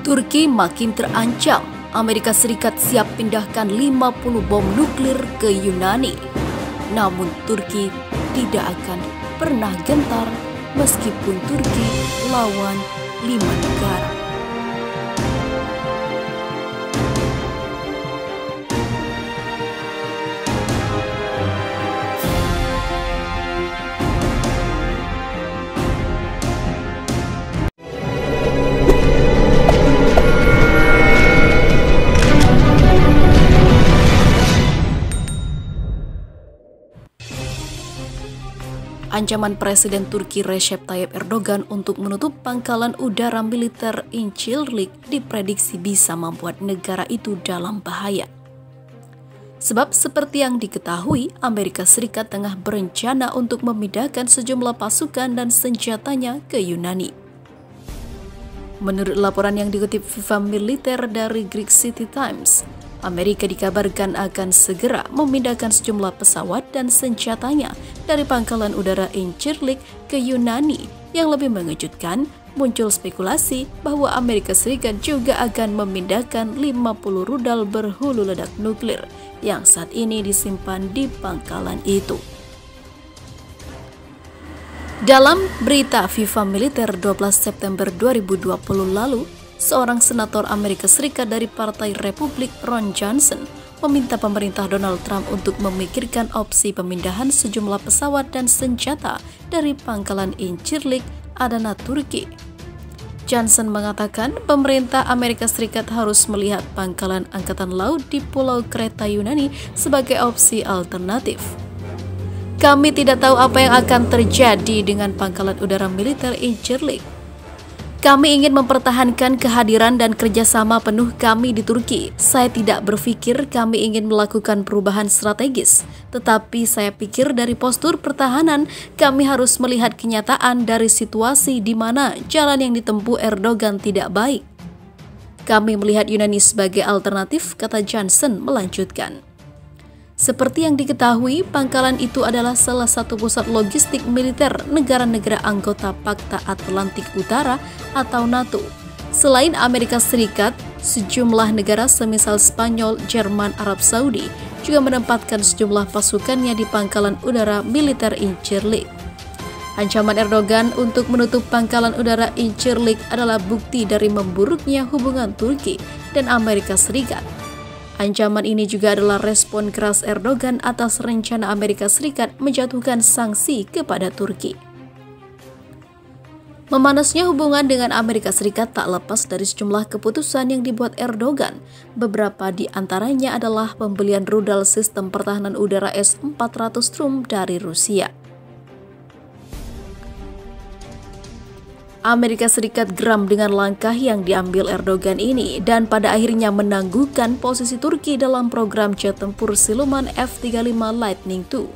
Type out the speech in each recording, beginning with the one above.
Turki makin terancam. Amerika Serikat siap pindahkan 50 bom nuklir ke Yunani. Namun Turki tidak akan pernah gentar meskipun Turki lawan 5 negara. Ancaman Presiden Turki Recep Tayyip Erdogan untuk menutup pangkalan udara militer Incirlik diprediksi bisa membuat negara itu dalam bahaya. Sebab seperti yang diketahui, Amerika Serikat tengah berencana untuk memindahkan sejumlah pasukan dan senjatanya ke Yunani. Menurut laporan yang dikutip Viva Militer dari Greek City Times, Amerika dikabarkan akan segera memindahkan sejumlah pesawat dan senjatanya dari pangkalan udara Incirlik ke Yunani. Yang lebih mengejutkan, muncul spekulasi bahwa Amerika Serikat juga akan memindahkan 50 rudal berhulu ledak nuklir yang saat ini disimpan di pangkalan itu. Dalam berita Viva Militer 12 September 2020 lalu, seorang senator Amerika Serikat dari Partai Republik, Ron Johnson, meminta pemerintah Donald Trump untuk memikirkan opsi pemindahan sejumlah pesawat dan senjata dari pangkalan Incirlik, Adana, Turki. Johnson mengatakan pemerintah Amerika Serikat harus melihat pangkalan angkatan laut di Pulau Kreta Yunani sebagai opsi alternatif. Kami tidak tahu apa yang akan terjadi dengan pangkalan udara militer Incirlik. Kami ingin mempertahankan kehadiran dan kerjasama penuh kami di Turki. Saya tidak berpikir kami ingin melakukan perubahan strategis, tetapi saya pikir dari postur pertahanan, kami harus melihat kenyataan dari situasi di mana jalan yang ditempuh Erdogan tidak baik. Kami melihat Yunani sebagai alternatif, kata Johnson melanjutkan. Seperti yang diketahui, pangkalan itu adalah salah satu pusat logistik militer negara-negara anggota Pakta Atlantik Utara atau NATO. Selain Amerika Serikat, sejumlah negara semisal Spanyol, Jerman, Arab Saudi juga menempatkan sejumlah pasukannya di pangkalan udara militer Incirlik. Ancaman Erdogan untuk menutup pangkalan udara Incirlik adalah bukti dari memburuknya hubungan Turki dan Amerika Serikat. Ancaman ini juga adalah respon keras Erdogan atas rencana Amerika Serikat menjatuhkan sanksi kepada Turki. Memanasnya hubungan dengan Amerika Serikat tak lepas dari sejumlah keputusan yang dibuat Erdogan. Beberapa di antaranya adalah pembelian rudal sistem pertahanan udara S-400 Strum dari Rusia. Amerika Serikat geram dengan langkah yang diambil Erdogan ini dan pada akhirnya menangguhkan posisi Turki dalam program jet tempur siluman F-35 Lightning II.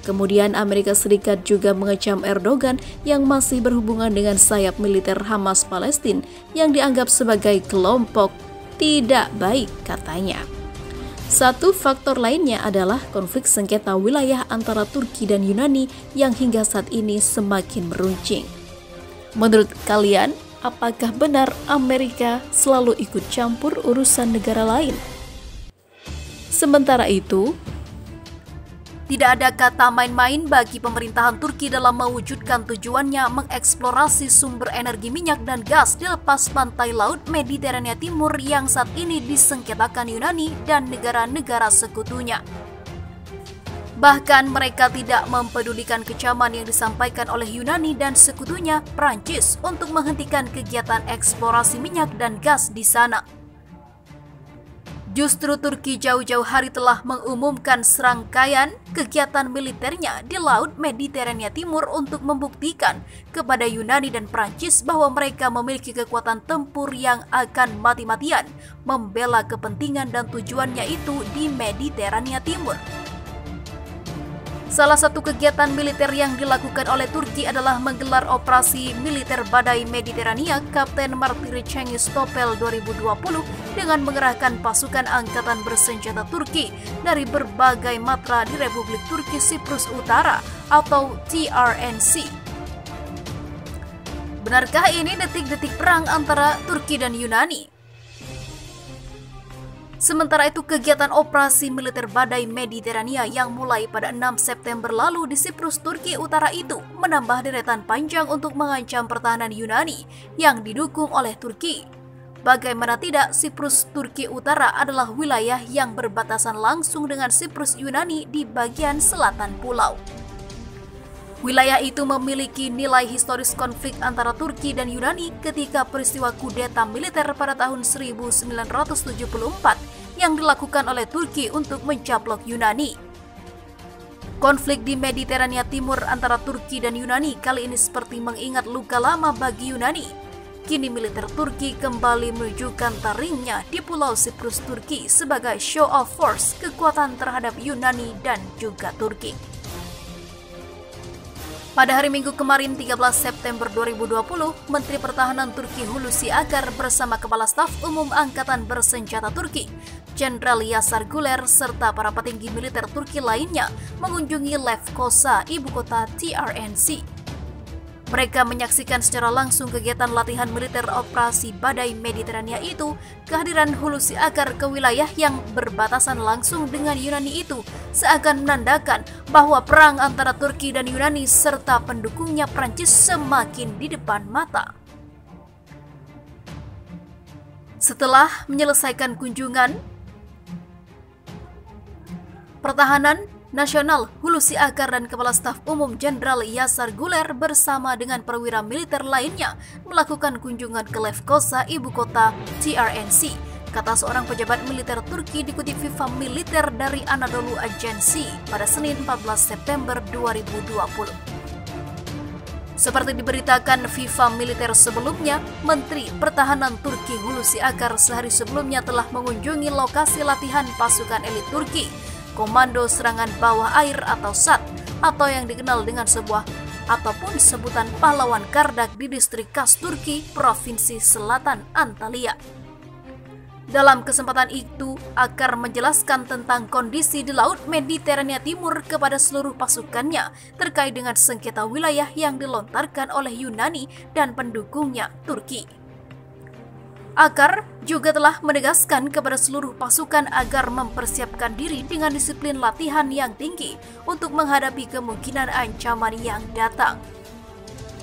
Kemudian Amerika Serikat juga mengecam Erdogan yang masih berhubungan dengan sayap militer Hamas Palestina yang dianggap sebagai kelompok tidak baik, katanya. Satu faktor lainnya adalah konflik sengketa wilayah antara Turki dan Yunani yang hingga saat ini semakin meruncing. Menurut kalian, apakah benar Amerika selalu ikut campur urusan negara lain? Sementara itu, tidak ada kata main-main bagi pemerintahan Turki dalam mewujudkan tujuannya mengeksplorasi sumber energi minyak dan gas di lepas pantai laut Mediterania Timur yang saat ini disengketakan Yunani dan negara-negara sekutunya. Bahkan mereka tidak mempedulikan kecaman yang disampaikan oleh Yunani dan sekutunya Prancis untuk menghentikan kegiatan eksplorasi minyak dan gas di sana. Justru Turki jauh-jauh hari telah mengumumkan serangkaian kegiatan militernya di Laut Mediterania Timur untuk membuktikan kepada Yunani dan Prancis bahwa mereka memiliki kekuatan tempur yang akan mati-matian membela kepentingan dan tujuannya itu di Mediterania Timur. Salah satu kegiatan militer yang dilakukan oleh Turki adalah menggelar operasi militer Badai Mediterania Kapten Martiri Cengiz Topel 2020 dengan mengerahkan pasukan angkatan bersenjata Turki dari berbagai matra di Republik Turki Siprus Utara atau TRNC. Benarkah ini detik-detik perang antara Turki dan Yunani? Sementara itu, kegiatan operasi militer Badai Mediterania yang mulai pada 6 September lalu di Siprus, Turki Utara itu menambah deretan panjang untuk mengancam pertahanan Yunani yang didukung oleh Turki. Bagaimana tidak, Siprus Turki Utara adalah wilayah yang berbatasan langsung dengan Siprus Yunani di bagian selatan pulau. Wilayah itu memiliki nilai historis konflik antara Turki dan Yunani ketika peristiwa kudeta militer pada tahun 1974 yang dilakukan oleh Turki untuk mencaplok Yunani. Konflik di Mediterania Timur antara Turki dan Yunani kali ini seperti mengingat luka lama bagi Yunani. Kini militer Turki kembali menunjukkan taringnya di Pulau Siprus Turki sebagai show of force kekuatan terhadap Yunani dan juga Turki. Pada hari Minggu kemarin 13 September 2020, Menteri Pertahanan Turki Hulusi Akar bersama Kepala Staf Umum Angkatan Bersenjata Turki, Jenderal Yasar Güler, serta para petinggi militer Turki lainnya mengunjungi Lefkosa, ibu kota TRNC. Mereka menyaksikan secara langsung kegiatan latihan militer operasi Badai Mediterania itu. Kehadiran Hulusi Akar ke wilayah yang berbatasan langsung dengan Yunani itu seakan menandakan bahwa perang antara Turki dan Yunani serta pendukungnya Prancis semakin di depan mata. Setelah menyelesaikan kunjungan, Pertahanan Nasional Hulusi Akar dan Kepala Staf Umum Jenderal Yasar Güler bersama dengan perwira militer lainnya melakukan kunjungan ke Lefkosa, ibu kota TRNC, kata seorang pejabat militer Turki dikutip Viva Militer dari Anadolu Agency pada Senin 14 September 2020. Seperti diberitakan Viva Militer sebelumnya, Menteri Pertahanan Turki Hulusi Akar sehari sebelumnya telah mengunjungi lokasi latihan pasukan elit Turki, Komando Serangan Bawah Air atau SAT, atau yang dikenal dengan sebutan pahlawan Kardak di distrik Kars Turki, Provinsi Selatan Antalya. Dalam kesempatan itu, Akar menjelaskan tentang kondisi di Laut Mediterania Timur kepada seluruh pasukannya terkait dengan sengketa wilayah yang dilontarkan oleh Yunani dan pendukungnya Turki. Akar juga telah menegaskan kepada seluruh pasukan agar mempersiapkan diri dengan disiplin latihan yang tinggi untuk menghadapi kemungkinan ancaman yang datang.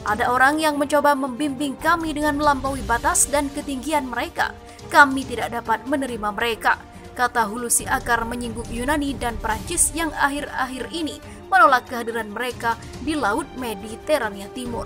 Ada orang yang mencoba membimbing kami dengan melampaui batas dan ketinggian mereka. Kami tidak dapat menerima mereka, kata Hulusi Akar menyinggung Yunani dan Prancis yang akhir-akhir ini menolak kehadiran mereka di Laut Mediterania Timur.